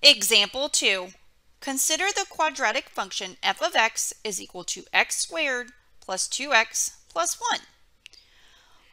Example 2. Consider the quadratic function f of x is equal to x squared plus 2x plus 1.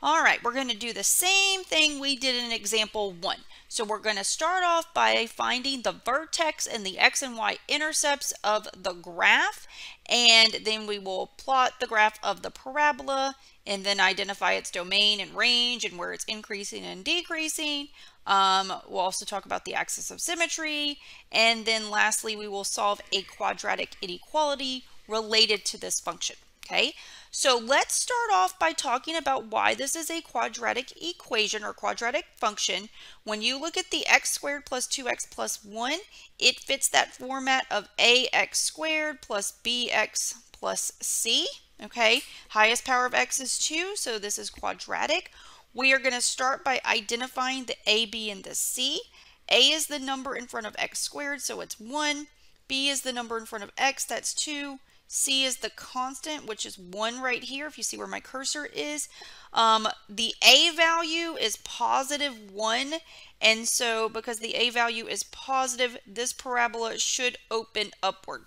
All right, we're going to do the same thing we did in example 1. So we're going to start off by finding the vertex and the x and y intercepts of the graph, and then we will plot the graph of the parabola and then identify its domain and range and where it's increasing and decreasing. We'll also talk about the axis of symmetry, and then lastly we will solve a quadratic inequality related to this function. Okay, so let's start off by talking about why this is a quadratic equation or quadratic function. When you look at the x squared plus 2x plus 1, it fits that format of ax squared plus bx plus c. Okay, highest power of x is 2, so this is quadratic. We are going to start by identifying the a, b, and the c. A is the number in front of x squared, so it's 1. B is the number in front of x, that's 2. C is the constant, which is 1 right here, if you see where my cursor is. The a value is positive 1, and so because the a value is positive, this parabola should open upward.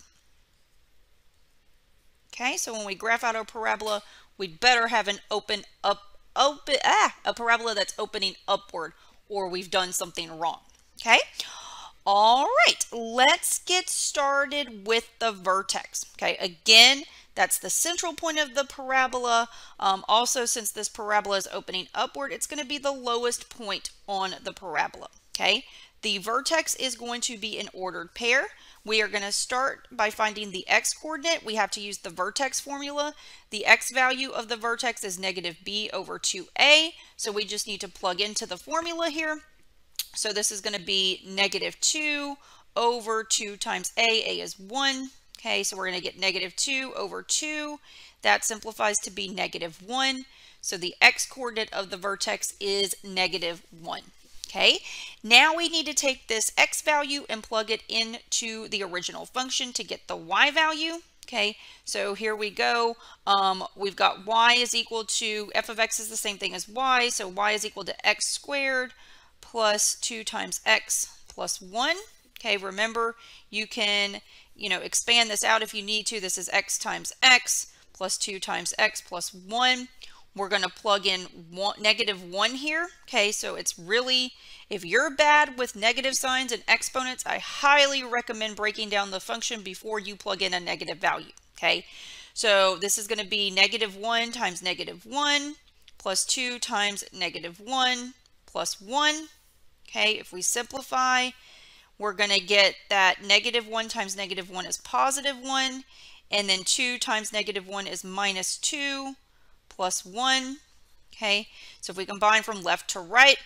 Okay, so when we graph out our parabola, we'd better have an a parabola that's opening upward, or we've done something wrong. Okay. All right, let's get started with the vertex. Okay, again, that's the central point of the parabola. Also, since this parabola is opening upward, it's going to be the lowest point on the parabola. Okay, the vertex is going to be an ordered pair. We are going to start by finding the x coordinate. We have to use the vertex formula. The x value of the vertex is negative b over 2a, so we just need to plug into the formula here. So this is going to be negative 2 over 2 times a. A is 1. Okay, so we're going to get negative 2 over 2. That simplifies to be negative 1. So the x coordinate of the vertex is negative 1. Okay, now we need to take this x value and plug it into the original function to get the y value. Okay, so here we go. We've got y is equal to, f of x is the same thing as y, so y is equal to x squared plus 2 times x plus 1. Okay, remember, you can, expand this out if you need to. This is x times x plus 2 times x plus 1. We're going to plug in negative 1 here. Okay, so it's really, if you're bad with negative signs and exponents, I highly recommend breaking down the function before you plug in a negative value. Okay, so this is going to be negative 1 times negative 1 plus 2 times negative 1 plus 1. Okay, if we simplify, we're going to get that negative 1 times negative 1 is positive 1, and then 2 times negative 1 is minus 2 plus 1. Okay, so if we combine from left to right,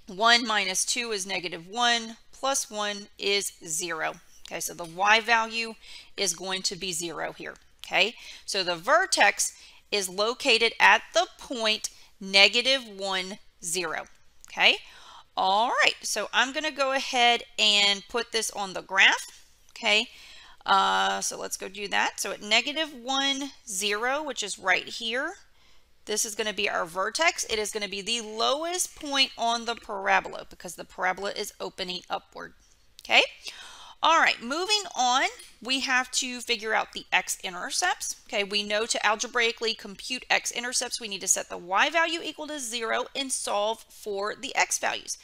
1 minus 2 is negative 1, plus 1 is 0. Okay, so the y value is going to be 0 here. Okay, so the vertex is located at the point negative 1, 0. Okay, all right, so I'm going to go ahead and put this on the graph. Okay, so let's go do that. So at negative 1, 0, which is right here, this is going to be our vertex. It is going to be the lowest point on the parabola because the parabola is opening upward. Okay. All right, moving on, we have to figure out the x-intercepts. Okay, we know to algebraically compute x-intercepts, we need to set the y value equal to 0 and solve for the x values.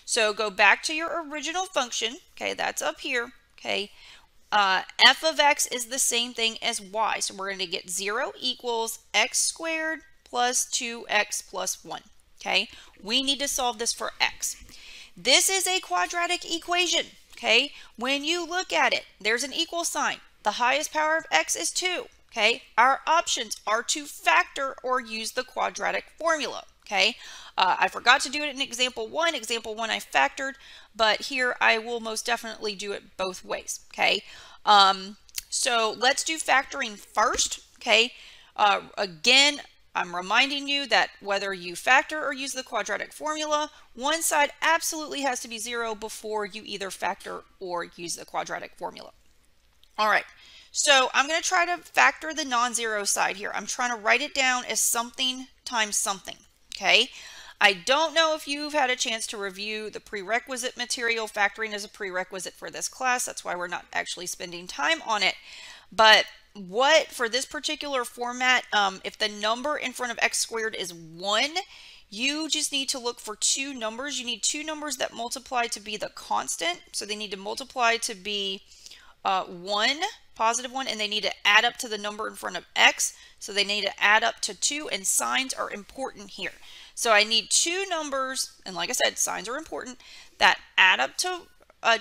So go back to your original function. Okay, that's up here. Okay, f of x is the same thing as y. So we're going to get 0 equals x squared plus 2x plus 1. Okay, we need to solve this for x. This is a quadratic equation. Okay, when you look at it, there's an equal sign. The highest power of x is 2. Okay, our options are to factor or use the quadratic formula. Okay, I forgot to do it in example 1. Example 1 I factored, but here I will most definitely do it both ways. Okay, so let's do factoring first. Okay, again, I'm reminding you that whether you factor or use the quadratic formula, one side absolutely has to be 0 before you either factor or use the quadratic formula. All right, so I'm going to try to factor the non-zero side here. I'm trying to write it down as something times something. Okay, I don't know if you've had a chance to review the prerequisite material. Factoring is a prerequisite for this class. That's why we're not actually spending time on it. But what for this particular format, if the number in front of x squared is 1, you just need to look for two numbers. You need two numbers that multiply to be the constant. So they need to multiply to be 1, positive 1, and they need to add up to the number in front of x. So they need to add up to 2, and signs are important here. So I need two numbers, and like I said, signs are important, that add up to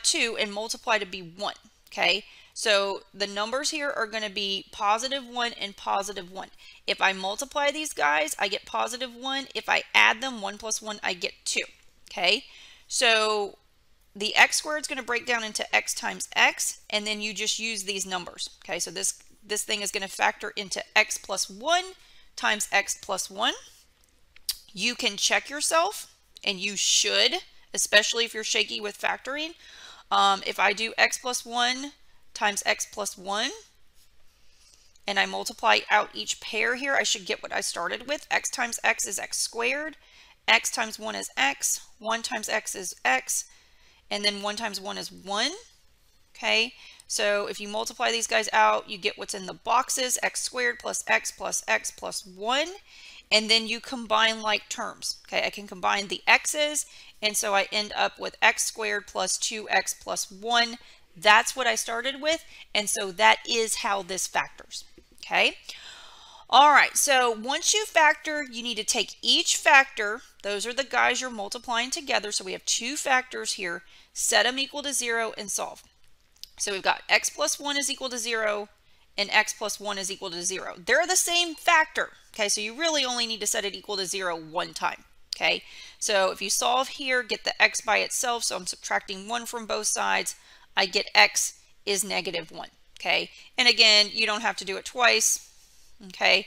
2 and multiply to be 1, okay? So the numbers here are going to be positive 1 and positive 1. If I multiply these guys, I get positive 1. If I add them, 1 plus 1, I get 2, okay? So the x squared is going to break down into x times x, and then you just use these numbers, okay? So this thing is going to factor into x plus 1 times x plus 1. You can check yourself, and you should, especially if you're shaky with factoring. If I do x plus 1 times x plus 1, and I multiply out each pair here, I should get what I started with. X times x is x squared. X times 1 is x. 1 times x is x. And then 1 times 1 is 1. Okay, so if you multiply these guys out, you get what's in the boxes, x squared plus x plus 1. And then you combine like terms. Okay, I can combine the x's, and so I end up with x squared plus 2x plus 1. That's what I started with, and so that is how this factors. Okay, all right, so once you factor, you need to take each factor. Those are the guys you're multiplying together, so we have two factors here. Set them equal to 0 and solve. So we've got x plus 1 is equal to 0 and x plus 1 is equal to 0. They're the same factor. Okay, so you really only need to set it equal to 0 one time. Okay, so if you solve here, get the x by itself, so I'm subtracting 1 from both sides, I get x is negative 1. Okay, and again, you don't have to do it twice. Okay,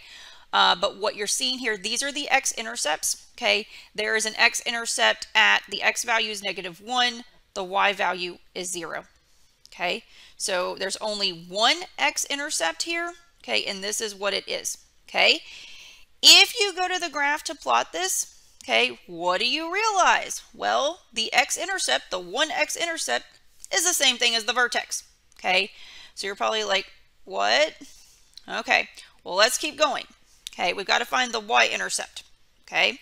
but what you're seeing here, these are the x-intercepts. Okay, there is an x-intercept at the x value is negative 1, the y value is 0. Okay, so there's only one x-intercept here. Okay, and this is what it is. Okay, if you go to the graph to plot this, okay, what do you realize? Well, the x-intercept, the one x-intercept, is the same thing as the vertex. Okay, so you're probably like, what? Okay, well, let's keep going. Okay, we've got to find the y-intercept. Okay,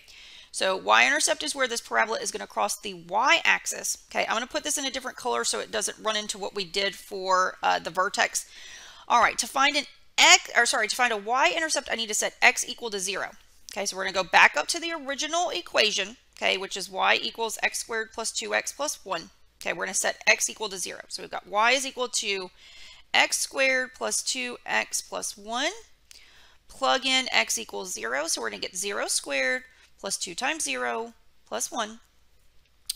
so y-intercept is where this parabola is going to cross the y-axis. Okay, I'm going to put this in a different color so it doesn't run into what we did for the vertex. All right, to find a y-intercept, I need to set x equal to 0. Okay, so we're going to go back up to the original equation, okay, which is y equals x squared plus 2x plus 1. Okay, we're going to set x equal to 0. So we've got y is equal to x squared plus 2x plus 1. Plug in x equals 0, so we're going to get 0 squared plus 2 times 0 plus 1.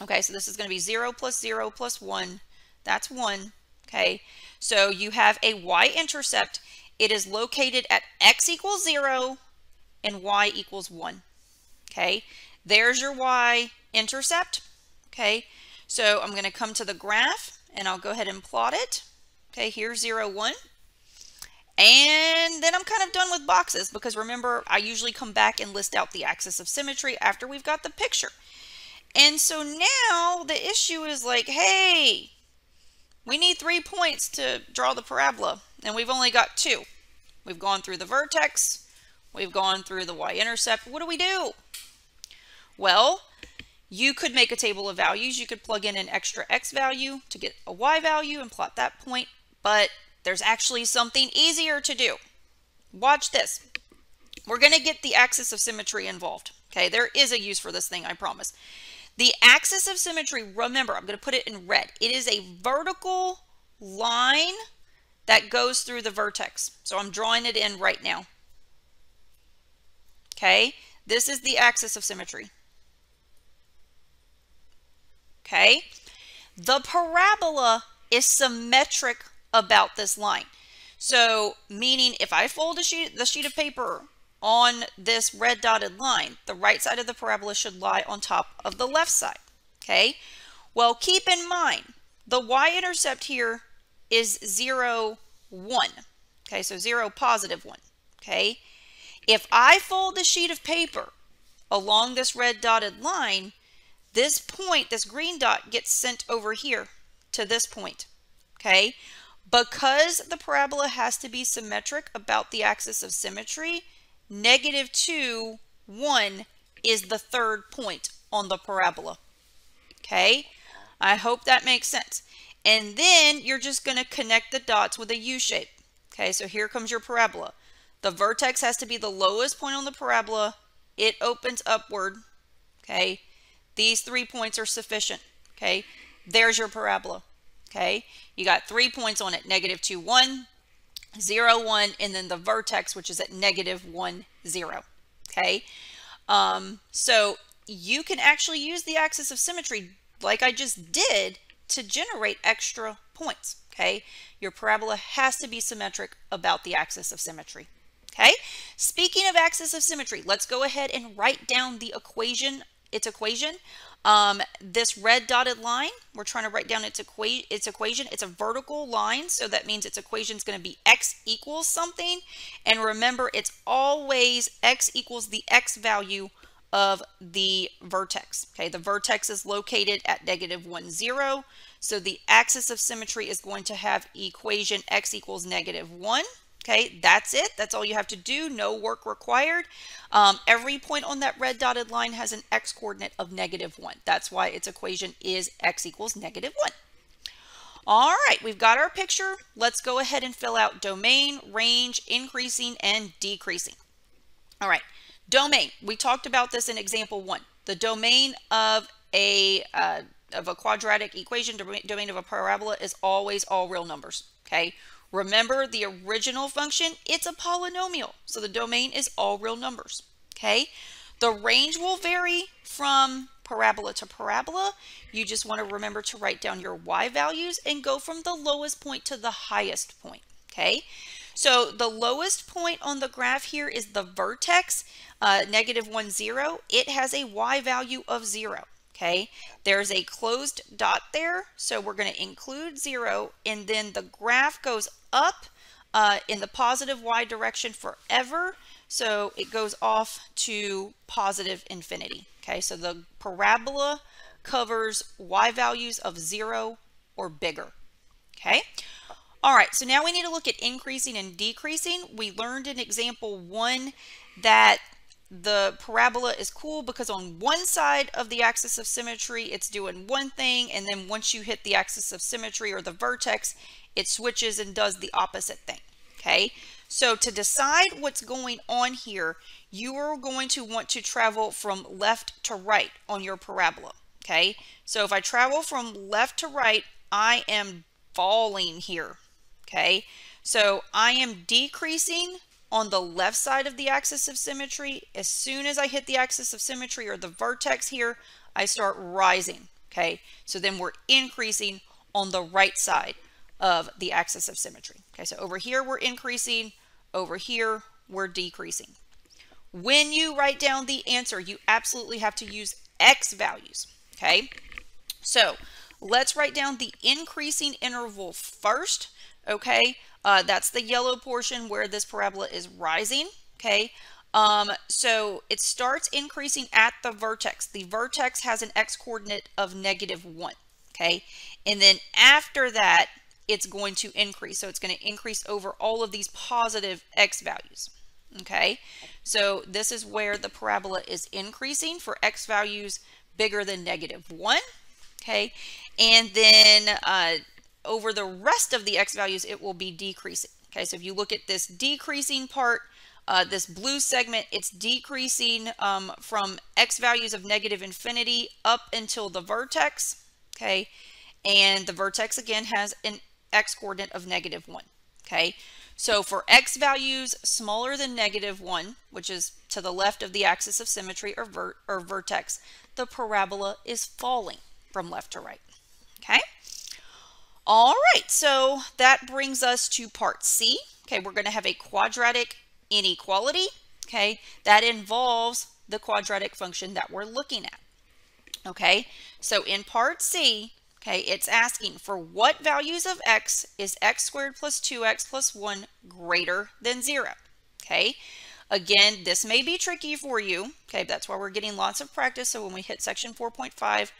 Okay, so this is going to be 0 plus 0 plus 1. That's 1. Okay, so you have a y-intercept. It is located at x equals 0 and y equals 1. Okay, there's your y-intercept. Okay, so I'm going to come to the graph and I'll go ahead and plot it. Okay, here's 0, 1. And then I'm kind of done with boxes because remember, I usually come back and list out the axis of symmetry after we've got the picture. And so now the issue is like, hey, we need 3 points to draw the parabola, and we've only got 2. We've gone through the vertex, we've gone through the y-intercept. What do we do? Well, you could make a table of values. You could plug in an extra x value to get a y value and plot that point, but there's actually something easier to do. Watch this. We're going to get the axis of symmetry involved. Okay, there is a use for this thing, I promise. The axis of symmetry, remember, I'm going to put it in red. It is a vertical line that goes through the vertex. So I'm drawing it in right now. Okay, this is the axis of symmetry. Okay, the parabola is symmetric about this line. So meaning if I fold the sheet of paper on this red dotted line, the right side of the parabola should lie on top of the left side. Okay, well, keep in mind the y-intercept here is 0, 1. Okay, so 0, positive 1. Okay, if I fold the sheet of paper along this red dotted line, this point, this green dot, gets sent over here to this point, okay? Because the parabola has to be symmetric about the axis of symmetry, -2, 1 is the third point on the parabola, okay? I hope that makes sense. And then you're just going to connect the dots with a U shape, okay? So here comes your parabola. The vertex has to be the lowest point on the parabola. It opens upward, okay? These 3 points are sufficient, okay? There's your parabola, okay? You got 3 points on it, -2, 1, 0, 1, and then the vertex, which is at -1, 0, okay? So you can actually use the axis of symmetry like I just did to generate extra points, okay? Your parabola has to be symmetric about the axis of symmetry, okay? Speaking of axis of symmetry, let's go ahead and write down the equation, its equation. This red dotted line, we're trying to write down its equation. It's a vertical line, so that means its equation is going to be x equals something. And remember, it's always x equals the x value of the vertex. Okay, the vertex is located at -1, 0. So the axis of symmetry is going to have equation x equals -1. Okay, that's it. That's all you have to do. No work required. Every point on that red dotted line has an x coordinate of -1. That's why its equation is x equals -1. All right, we've got our picture. Let's go ahead and fill out domain, range, increasing, and decreasing. All right, domain. We talked about this in example 1. The domain of a quadratic equation, domain of a parabola, is always all real numbers. Okay. Remember the original function, it's a polynomial. So the domain is all real numbers, okay? The range will vary from parabola to parabola. You just want to remember to write down your y values and go from the lowest point to the highest point, okay? So the lowest point on the graph here is the vertex, -1, 0. It has a y value of 0. Okay, there's a closed dot there, so we're going to include 0, and then the graph goes up in the positive y direction forever, so it goes off to positive infinity. Okay, so the parabola covers y values of 0 or bigger. Okay, all right, so now we need to look at increasing and decreasing. We learned in example 1 that the parabola is cool because on one side of the axis of symmetry, it's doing one thing, and then once you hit the axis of symmetry or the vertex, it switches and does the opposite thing, okay? So to decide what's going on here, you are going to want to travel from left to right on your parabola, okay? So if I travel from left to right, I am falling here, okay? So I am decreasing on the left side of the axis of symmetry. As soon as I hit the axis of symmetry or the vertex here, I start rising, okay? So then we're increasing on the right side of the axis of symmetry. Okay, so over here we're increasing, over here we're decreasing. When you write down the answer, you absolutely have to use x values, okay? So let's write down the increasing interval first, okay? That's the yellow portion where this parabola is rising, okay? So it starts increasing at the vertex. The vertex has an x coordinate of -1, okay? And then after that, it's going to increase. So it's going to increase over all of these positive x values, okay? So this is where the parabola is increasing for x values bigger than -1, okay? And then over the rest of the x values, it will be decreasing. Okay, so if you look at this decreasing part, this blue segment, it's decreasing from x values of -infinity up until the vertex. Okay, and the vertex again has an x coordinate of -1. Okay, so for x values smaller than -1, which is to the left of the axis of symmetry or vertex, the parabola is falling from left to right. Okay. All right, so that brings us to part C. Okay, we're going to have a quadratic inequality. Okay, that involves the quadratic function that we're looking at. Okay, so in part C, okay, it's asking for what values of x is x squared plus 2x plus 1 greater than 0. Okay, Again, this may be tricky for you. Okay, that's why we're getting lots of practice. So when we hit section 4.5,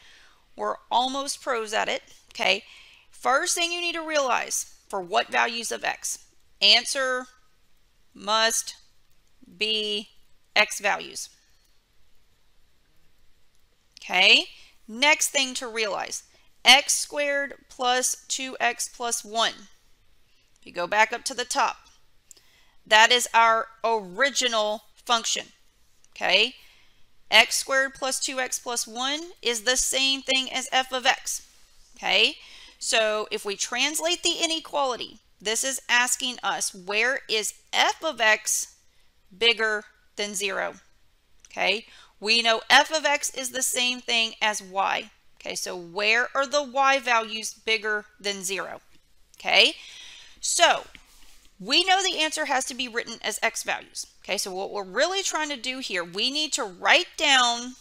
we're almost pros at it. Okay, first thing you need to realize for what values of x? Answer must be x values. Okay, next thing to realize, x squared plus 2x plus 1. If you go back up to the top, that is our original function. Okay, x squared plus 2x plus 1 is the same thing as f of x. Okay, so if we translate the inequality, this is asking us, where is f of x bigger than 0? Okay, we know f of x is the same thing as y. Okay, so where are the y values bigger than 0? Okay, so we know the answer has to be written as x values. Okay, so what we're really trying to do here, we need to write down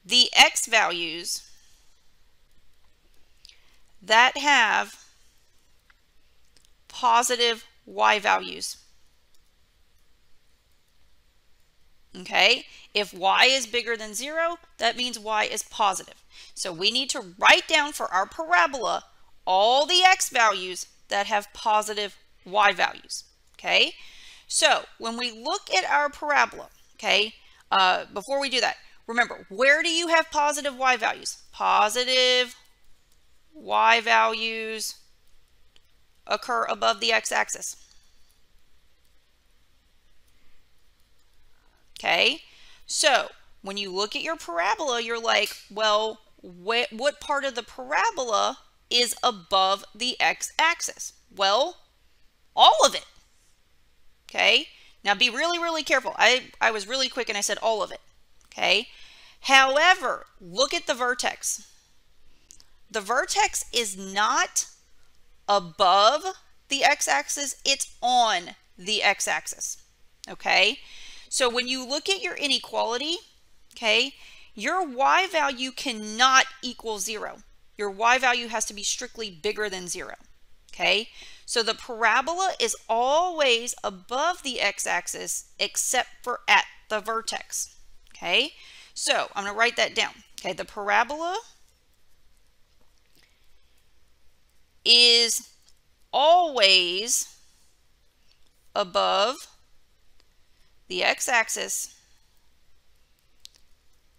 the x values that have positive y values. Okay, if y is bigger than 0, that means y is positive. So we need to write down for our parabola all the x values that have positive y values. Okay, so when we look at our parabola, okay, before we do that, remember, where do you have positive y values? Positive y values occur above the x-axis. Okay, so when you look at your parabola, you're like, well, what part of the parabola is above the x-axis? Well, all of it. Okay, now be really, really careful. I was really quick and I said all of it. Okay, however, look at the vertex. The vertex is not above the x-axis, it's on the x-axis. Okay, so when you look at your inequality, okay, your y value cannot equal 0. Your y value has to be strictly bigger than 0. Okay, so the parabola is always above the x-axis except for at the vertex. Okay, so I'm going to write that down. Okay, the parabola is always above the x-axis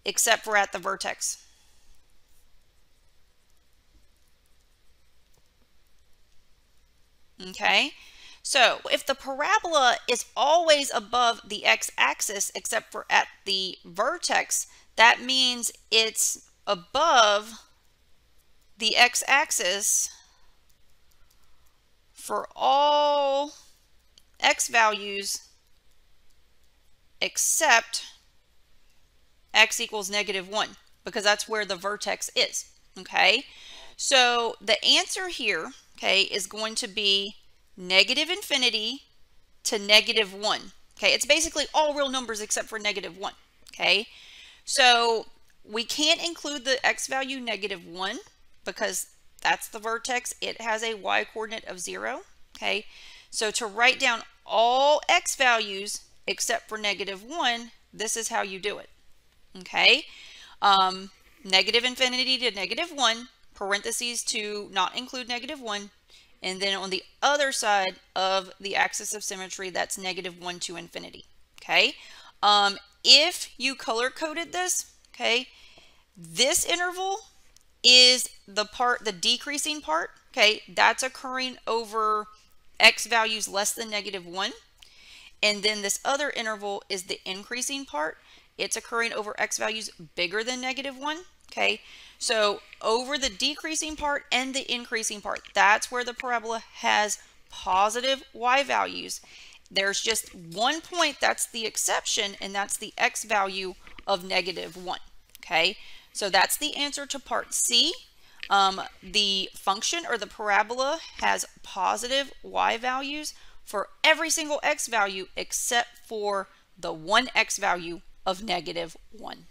except for at the vertex. Okay, so if the parabola is always above the x-axis except for at the vertex, that means it's above the x-axis for all x values except x equals -1, because that's where the vertex is. Okay, so the answer here, okay, is going to be -infinity to -1. Okay, it's basically all real numbers except for -1. Okay, so we can't include the x value -1 because that's the vertex. It has a y coordinate of 0. Okay, so to write down all x values except for -1, this is how you do it. Okay, -infinity to -1, parentheses to not include -1, and then on the other side of the axis of symmetry, that's -1 to infinity. Okay, if you color coded this, okay, this interval is the decreasing part. Okay, that's occurring over x values less than -1, and then this other interval is the increasing part. It's occurring over x values bigger than -1. Okay, so over the decreasing part and the increasing part, that's where the parabola has positive y values. There's just one point that's the exception, and that's the x value of -1. Okay, so that's the answer to part C. The function or the parabola has positive y values for every single x value except for the one x value of -1.